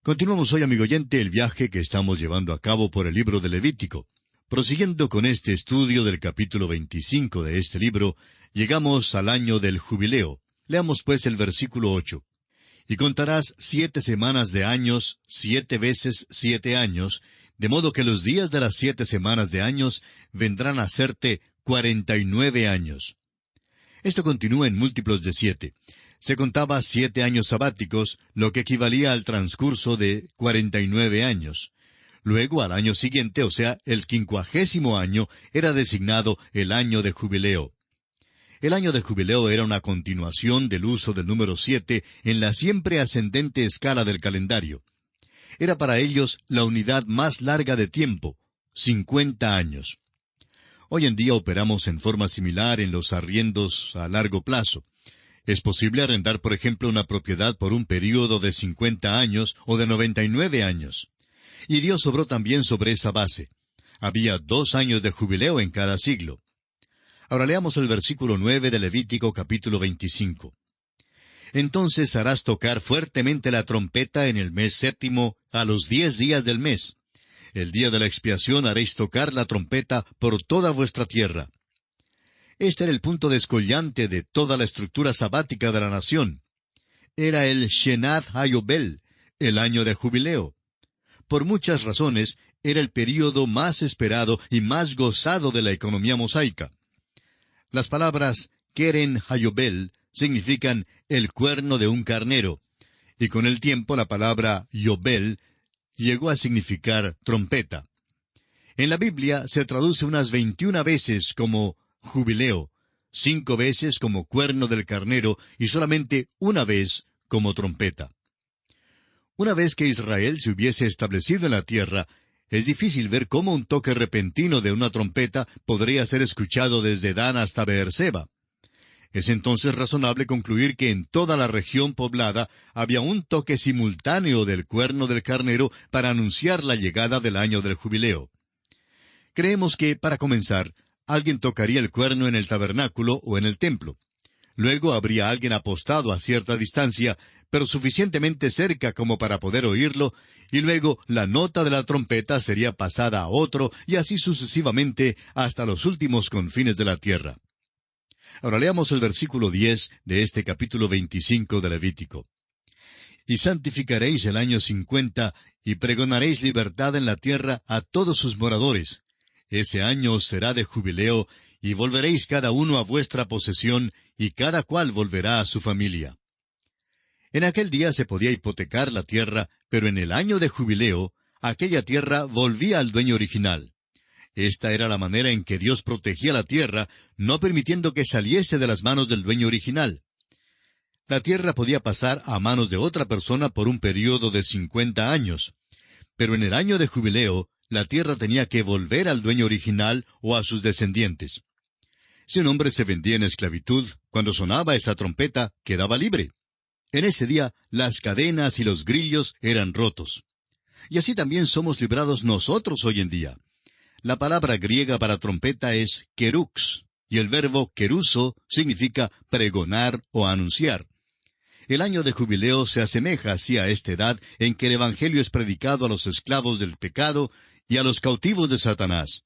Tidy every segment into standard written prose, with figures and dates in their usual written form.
Continuamos hoy, amigo oyente, el viaje que estamos llevando a cabo por el libro de Levítico. Prosiguiendo con este estudio del capítulo 25 de este libro, llegamos al año del jubileo. Leamos pues el versículo 8. Y contarás 7 semanas de años, 7 veces 7 años, de modo que los días de las 7 semanas de años vendrán a serte 49 años. Esto continúa en múltiplos de 7. Se contaba 7 años sabáticos, lo que equivalía al transcurso de 49 años. Luego, al año siguiente, o sea, el 50º año, era designado el año de jubileo. El año de jubileo era una continuación del uso del número 7 en la siempre ascendente escala del calendario. Era para ellos la unidad más larga de tiempo, 50 años. Hoy en día operamos en forma similar en los arriendos a largo plazo. Es posible arrendar, por ejemplo, una propiedad por un período de 50 años o de 99 años. Y Dios obró también sobre esa base. Había 2 años de jubileo en cada siglo. Ahora leamos el versículo 9 de Levítico capítulo 25. Entonces harás tocar fuertemente la trompeta en el mes 7 a los 10 días del mes. El día de la expiación haréis tocar la trompeta por toda vuestra tierra. Este era el punto descollante de toda la estructura sabática de la nación. Era el Shenat HaYobel, el año de jubileo. Por muchas razones, era el período más esperado y más gozado de la economía mosaica. Las palabras Keren HaYobel significan el cuerno de un carnero, y con el tiempo la palabra Yobel llegó a significar trompeta. En la Biblia se traduce unas 21 veces como jubileo, 5 veces como cuerno del carnero y solamente una vez como trompeta. Una vez que Israel se hubiese establecido en la tierra, es difícil ver cómo un toque repentino de una trompeta podría ser escuchado desde Dan hasta Beerseba. Es entonces razonable concluir que en toda la región poblada había un toque simultáneo del cuerno del carnero para anunciar la llegada del año del jubileo. Creemos que, para comenzar, alguien tocaría el cuerno en el tabernáculo o en el templo. Luego habría alguien apostado a cierta distancia, pero suficientemente cerca como para poder oírlo, y luego la nota de la trompeta sería pasada a otro, y así sucesivamente hasta los últimos confines de la tierra. Ahora leamos el versículo 10 de este capítulo 25 de Levítico. Y santificaréis el año 50, y pregonaréis libertad en la tierra a todos sus moradores. Ese año os será de jubileo, y volveréis cada uno a vuestra posesión, y cada cual volverá a su familia. En aquel día se podía hipotecar la tierra, pero en el año de jubileo, aquella tierra volvía al dueño original. Esta era la manera en que Dios protegía la tierra, no permitiendo que saliese de las manos del dueño original. La tierra podía pasar a manos de otra persona por un período de 50 años, pero en el año de jubileo, la tierra tenía que volver al dueño original o a sus descendientes. Si un hombre se vendía en esclavitud, cuando sonaba esa trompeta, quedaba libre. En ese día, las cadenas y los grillos eran rotos. Y así también somos librados nosotros hoy en día. La palabra griega para trompeta es kerux, y el verbo keruso significa pregonar o anunciar. El año de jubileo se asemeja así a esta edad en que el Evangelio es predicado a los esclavos del pecado y a los cautivos de Satanás.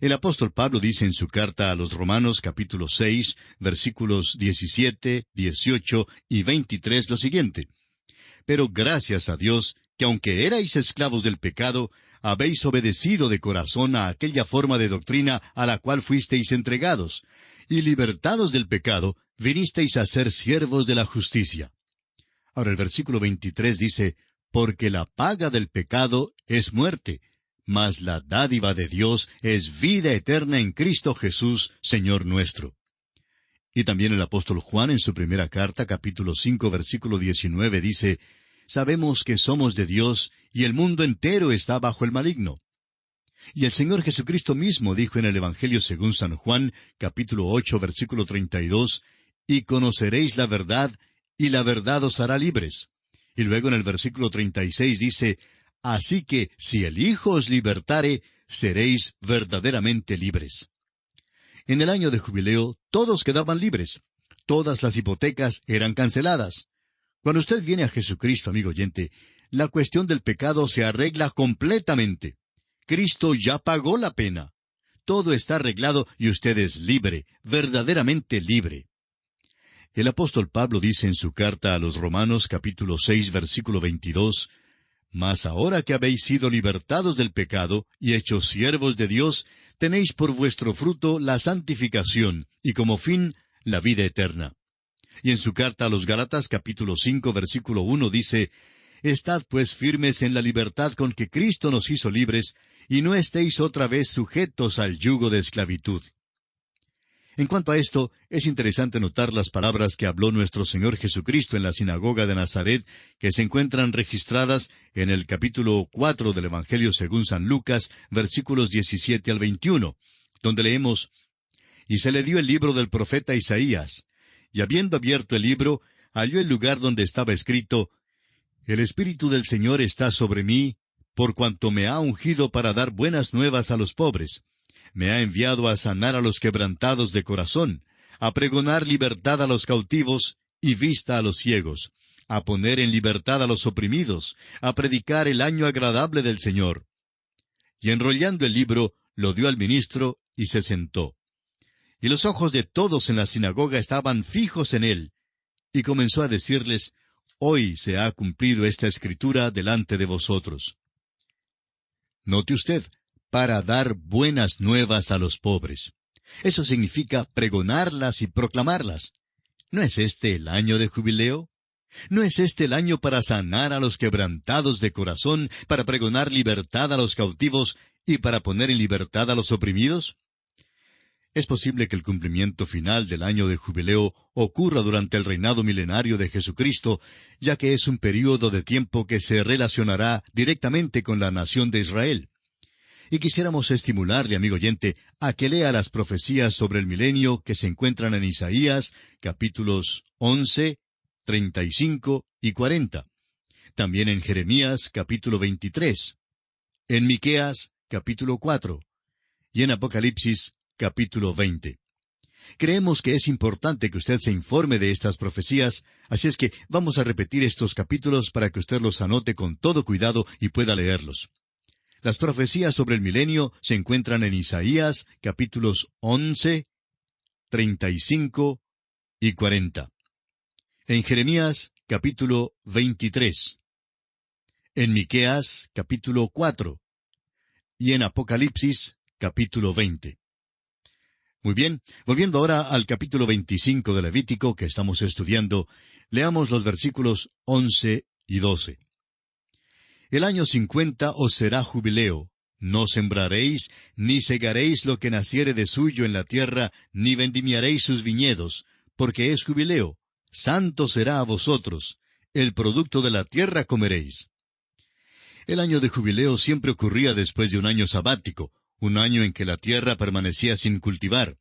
El apóstol Pablo dice en su carta a los Romanos capítulo 6, versículos 17, 18 y 23 lo siguiente. Pero gracias a Dios, que aunque erais esclavos del pecado, habéis obedecido de corazón a aquella forma de doctrina a la cual fuisteis entregados, y libertados del pecado, vinisteis a ser siervos de la justicia. Ahora el versículo 23 dice, porque la paga del pecado es muerte, mas la dádiva de Dios es vida eterna en Cristo Jesús, Señor nuestro. Y también el apóstol Juan en su primera carta, capítulo 5, versículo 19, dice, sabemos que somos de Dios, y el mundo entero está bajo el maligno. Y el Señor Jesucristo mismo dijo en el Evangelio según San Juan, capítulo 8, versículo 32, y conoceréis la verdad, y la verdad os hará libres. Y luego en el versículo 36 dice, así que si el Hijo os libertare, seréis verdaderamente libres. En el año de jubileo, todos quedaban libres. Todas las hipotecas eran canceladas. Cuando usted viene a Jesucristo, amigo oyente, la cuestión del pecado se arregla completamente. Cristo ya pagó la pena. Todo está arreglado y usted es libre, verdaderamente libre. El apóstol Pablo dice en su carta a los Romanos capítulo 6 versículo 22, «Mas ahora que habéis sido libertados del pecado y hechos siervos de Dios, tenéis por vuestro fruto la santificación y como fin la vida eterna». Y en su carta a los Gálatas capítulo 5 versículo 1 dice, «Estad pues firmes en la libertad con que Cristo nos hizo libres, y no estéis otra vez sujetos al yugo de esclavitud». En cuanto a esto, es interesante notar las palabras que habló nuestro Señor Jesucristo en la sinagoga de Nazaret, que se encuentran registradas en el capítulo 4 del Evangelio según San Lucas, versículos 17 al 21, donde leemos, «Y se le dio el libro del profeta Isaías, y habiendo abierto el libro, halló el lugar donde estaba escrito, El Espíritu del Señor está sobre mí, por cuanto me ha ungido para dar buenas nuevas a los pobres. Me ha enviado a sanar a los quebrantados de corazón, a pregonar libertad a los cautivos y vista a los ciegos, a poner en libertad a los oprimidos, a predicar el año agradable del Señor». Y enrollando el libro, lo dio al ministro y se sentó. Y los ojos de todos en la sinagoga estaban fijos en él. Y comenzó a decirles, «Hoy se ha cumplido esta escritura delante de vosotros». Note usted, para dar buenas nuevas a los pobres. Eso significa pregonarlas y proclamarlas. ¿No es este el año de jubileo? ¿No es este el año para sanar a los quebrantados de corazón, para pregonar libertad a los cautivos y para poner en libertad a los oprimidos? Es posible que el cumplimiento final del año de jubileo ocurra durante el reinado milenario de Jesucristo, ya que es un período de tiempo que se relacionará directamente con la nación de Israel. Y quisiéramos estimularle, amigo oyente, a que lea las profecías sobre el milenio que se encuentran en Isaías, capítulos 11, 35 y 40. También en Jeremías, capítulo 23. En Miqueas, capítulo 4. Y en Apocalipsis, capítulo 20. Creemos que es importante que usted se informe de estas profecías, así es que vamos a repetir estos capítulos para que usted los anote con todo cuidado y pueda leerlos. Las profecías sobre el milenio se encuentran en Isaías, capítulos 11, 35 y 40. En Jeremías, capítulo 23. En Miqueas, capítulo 4. Y en Apocalipsis, capítulo 20. Muy bien, volviendo ahora al capítulo 25 de Levítico que estamos estudiando, leamos los versículos 11 y 12. «El año 50 os será jubileo. No sembraréis, ni segaréis lo que naciere de suyo en la tierra, ni vendimiaréis sus viñedos, porque es jubileo. Santo será a vosotros. El producto de la tierra comeréis». El año de jubileo siempre ocurría después de un año sabático, un año en que la tierra permanecía sin cultivar.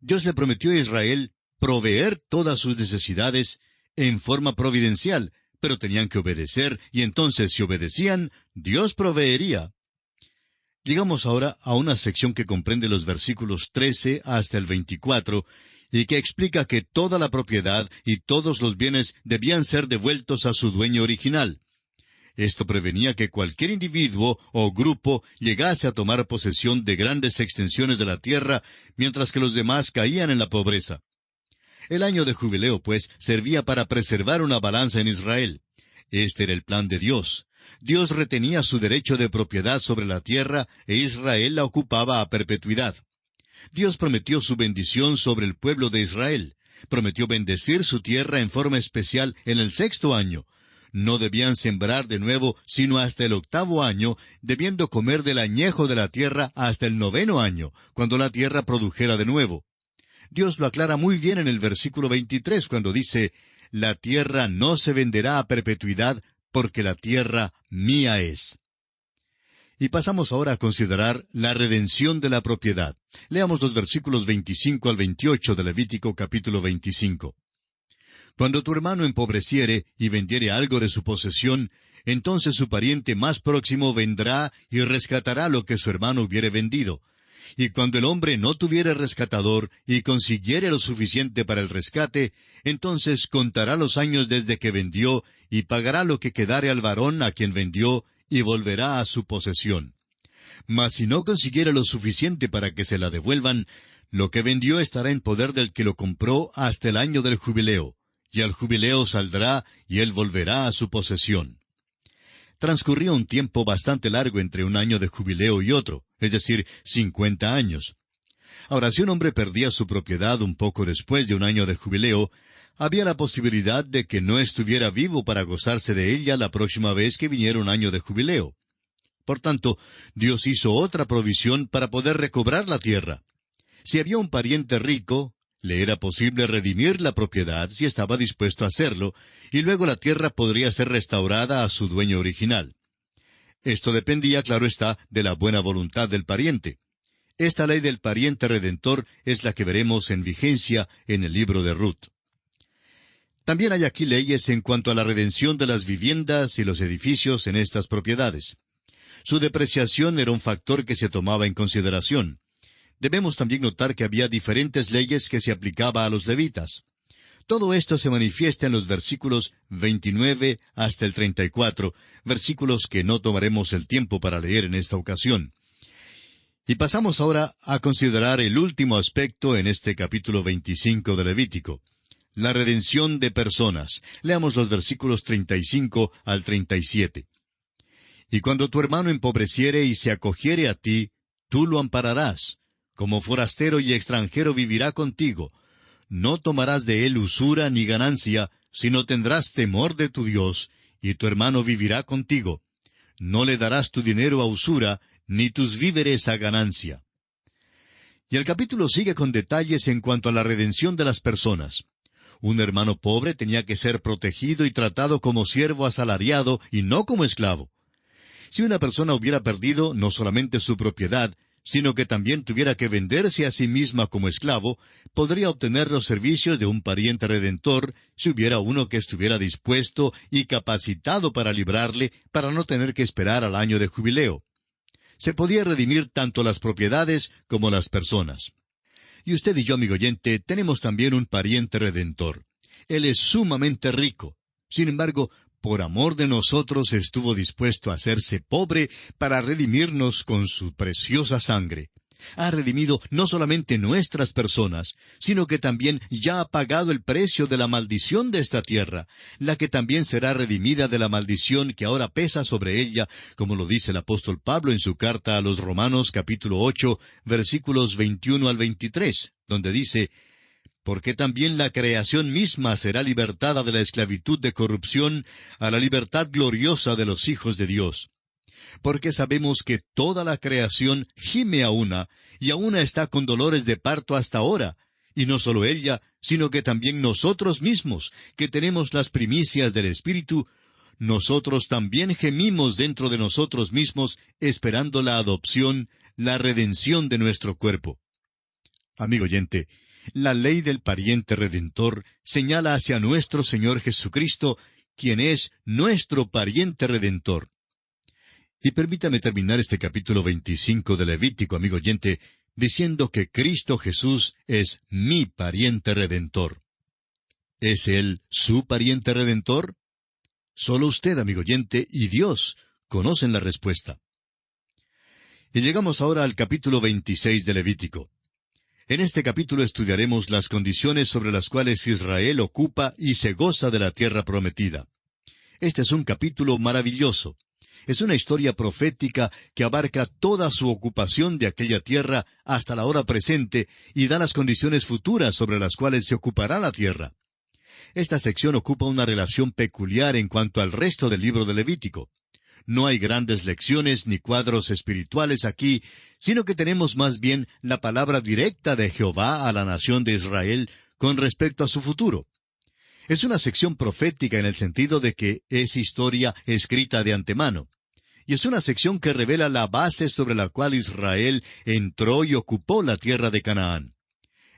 Dios le prometió a Israel proveer todas sus necesidades en forma providencial, pero tenían que obedecer, y entonces si obedecían, Dios proveería. Llegamos ahora a una sección que comprende los versículos 13 hasta el 24, y que explica que toda la propiedad y todos los bienes debían ser devueltos a su dueño original. Esto prevenía que cualquier individuo o grupo llegase a tomar posesión de grandes extensiones de la tierra, mientras que los demás caían en la pobreza. El año de jubileo, pues, servía para preservar una balanza en Israel. Este era el plan de Dios. Dios retenía su derecho de propiedad sobre la tierra e Israel la ocupaba a perpetuidad. Dios prometió su bendición sobre el pueblo de Israel. Prometió bendecir su tierra en forma especial en el 6º año. No debían sembrar de nuevo sino hasta el 8º año, debiendo comer del añejo de la tierra hasta el 9º año, cuando la tierra produjera de nuevo. Dios lo aclara muy bien en el versículo 23, cuando dice, «La tierra no se venderá a perpetuidad, porque la tierra mía es». Y pasamos ahora a considerar la redención de la propiedad. Leamos los versículos 25 al 28 de Levítico capítulo 25. «Cuando tu hermano empobreciere y vendiere algo de su posesión, entonces su pariente más próximo vendrá y rescatará lo que su hermano hubiere vendido. Y cuando el hombre no tuviere rescatador y consiguiere lo suficiente para el rescate, entonces contará los años desde que vendió y pagará lo que quedare al varón a quien vendió y volverá a su posesión. Mas si no consiguiere lo suficiente para que se la devuelvan, lo que vendió estará en poder del que lo compró hasta el año del jubileo, y al jubileo saldrá y él volverá a su posesión. Transcurría un tiempo bastante largo entre un año de jubileo y otro, es decir, 50 años. Ahora, si un hombre perdía su propiedad un poco después de un año de jubileo, había la posibilidad de que no estuviera vivo para gozarse de ella la próxima vez que viniera un año de jubileo. Por tanto, Dios hizo otra provisión para poder recobrar la tierra. Si había un pariente rico, le era posible redimir la propiedad si estaba dispuesto a hacerlo, y luego la tierra podría ser restaurada a su dueño original. Esto dependía, claro está, de la buena voluntad del pariente. Esta ley del pariente redentor es la que veremos en vigencia en el libro de Ruth. También hay aquí leyes en cuanto a la redención de las viviendas y los edificios en estas propiedades. Su depreciación era un factor que se tomaba en consideración. Debemos también notar que había diferentes leyes que se aplicaba a los levitas. Todo esto se manifiesta en los versículos 29 hasta el 34, versículos que no tomaremos el tiempo para leer en esta ocasión. Y pasamos ahora a considerar el último aspecto en este capítulo 25 de Levítico, la redención de personas. Leamos los versículos 35 al 37. Y cuando tu hermano empobreciere y se acogiere a ti, tú lo ampararás. Como forastero y extranjero vivirá contigo. No tomarás de él usura ni ganancia, sino tendrás temor de tu Dios, y tu hermano vivirá contigo. No le darás tu dinero a usura, ni tus víveres a ganancia. Y el capítulo sigue con detalles en cuanto a la redención de las personas. Un hermano pobre tenía que ser protegido y tratado como siervo asalariado y no como esclavo. Si una persona hubiera perdido no solamente su propiedad, sino que también tuviera que venderse a sí misma como esclavo, podría obtener los servicios de un pariente redentor si hubiera uno que estuviera dispuesto y capacitado para librarle, para no tener que esperar al año de jubileo. Se podía redimir tanto las propiedades como las personas. Y usted y yo, amigo oyente, tenemos también un pariente redentor. Él es sumamente rico. Sin embargo, por amor de nosotros estuvo dispuesto a hacerse pobre para redimirnos con su preciosa sangre. Ha redimido no solamente nuestras personas, sino que también ya ha pagado el precio de la maldición de esta tierra, la que también será redimida de la maldición que ahora pesa sobre ella, como lo dice el apóstol Pablo en su carta a los Romanos capítulo 8, versículos 21 al 23, donde dice: porque también la creación misma será libertada de la esclavitud de corrupción a la libertad gloriosa de los hijos de Dios. Porque sabemos que toda la creación gime a una, y a una está con dolores de parto hasta ahora, y no solo ella, sino que también nosotros mismos, que tenemos las primicias del Espíritu, nosotros también gemimos dentro de nosotros mismos, esperando la adopción, la redención de nuestro cuerpo. Amigo oyente, la ley del pariente redentor señala hacia nuestro Señor Jesucristo, quien es nuestro pariente redentor. Y permítame terminar este capítulo 25 de Levítico, amigo oyente, diciendo que Cristo Jesús es mi pariente redentor. ¿Es Él su pariente redentor? Solo usted, amigo oyente, y Dios conocen la respuesta. Y llegamos ahora al capítulo 26 de Levítico. En este capítulo estudiaremos las condiciones sobre las cuales Israel ocupa y se goza de la tierra prometida. Este es un capítulo maravilloso. Es una historia profética que abarca toda su ocupación de aquella tierra hasta la hora presente y da las condiciones futuras sobre las cuales se ocupará la tierra. Esta sección ocupa una relación peculiar en cuanto al resto del libro de Levítico. No hay grandes lecciones ni cuadros espirituales aquí, sino que tenemos más bien la palabra directa de Jehová a la nación de Israel con respecto a su futuro. Es una sección profética en el sentido de que es historia escrita de antemano. Y es una sección que revela la base sobre la cual Israel entró y ocupó la tierra de Canaán.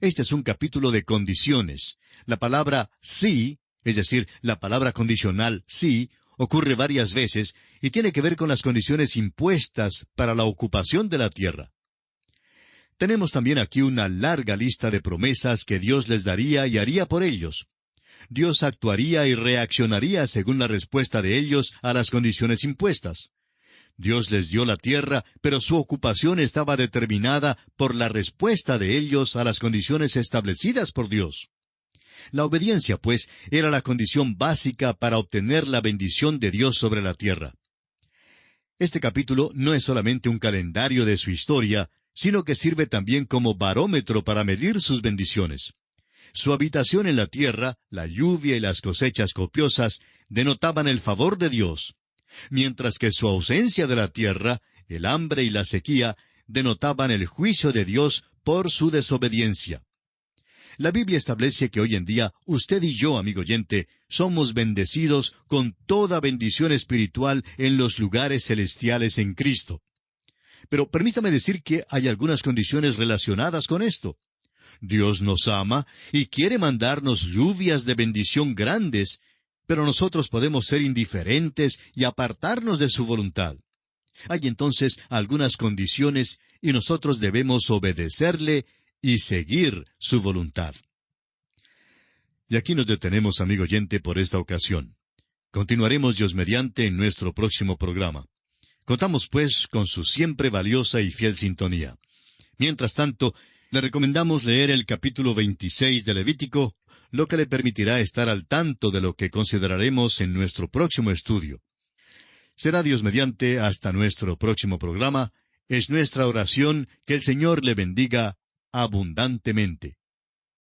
Este es un capítulo de condiciones. La palabra sí, es decir, la palabra condicional sí, ocurre varias veces y tiene que ver con las condiciones impuestas para la ocupación de la tierra. Tenemos también aquí una larga lista de promesas que Dios les daría y haría por ellos. Dios actuaría y reaccionaría según la respuesta de ellos a las condiciones impuestas. Dios les dio la tierra, pero su ocupación estaba determinada por la respuesta de ellos a las condiciones establecidas por Dios. La obediencia, pues, era la condición básica para obtener la bendición de Dios sobre la tierra. Este capítulo no es solamente un calendario de su historia, sino que sirve también como barómetro para medir sus bendiciones. Su habitación en la tierra, la lluvia y las cosechas copiosas, denotaban el favor de Dios, mientras que su ausencia de la tierra, el hambre y la sequía, denotaban el juicio de Dios por su desobediencia. La Biblia establece que hoy en día usted y yo, amigo oyente, somos bendecidos con toda bendición espiritual en los lugares celestiales en Cristo. Pero permítame decir que hay algunas condiciones relacionadas con esto. Dios nos ama y quiere mandarnos lluvias de bendición grandes, pero nosotros podemos ser indiferentes y apartarnos de su voluntad. Hay entonces algunas condiciones y nosotros debemos obedecerle y seguir su voluntad. Y aquí nos detenemos, amigo oyente, por esta ocasión. Continuaremos Dios mediante en nuestro próximo programa. Contamos, pues, con su siempre valiosa y fiel sintonía. Mientras tanto, le recomendamos leer el capítulo 26 de Levítico, lo que le permitirá estar al tanto de lo que consideraremos en nuestro próximo estudio. Será Dios mediante hasta nuestro próximo programa. Es nuestra oración que el Señor le bendiga abundantemente.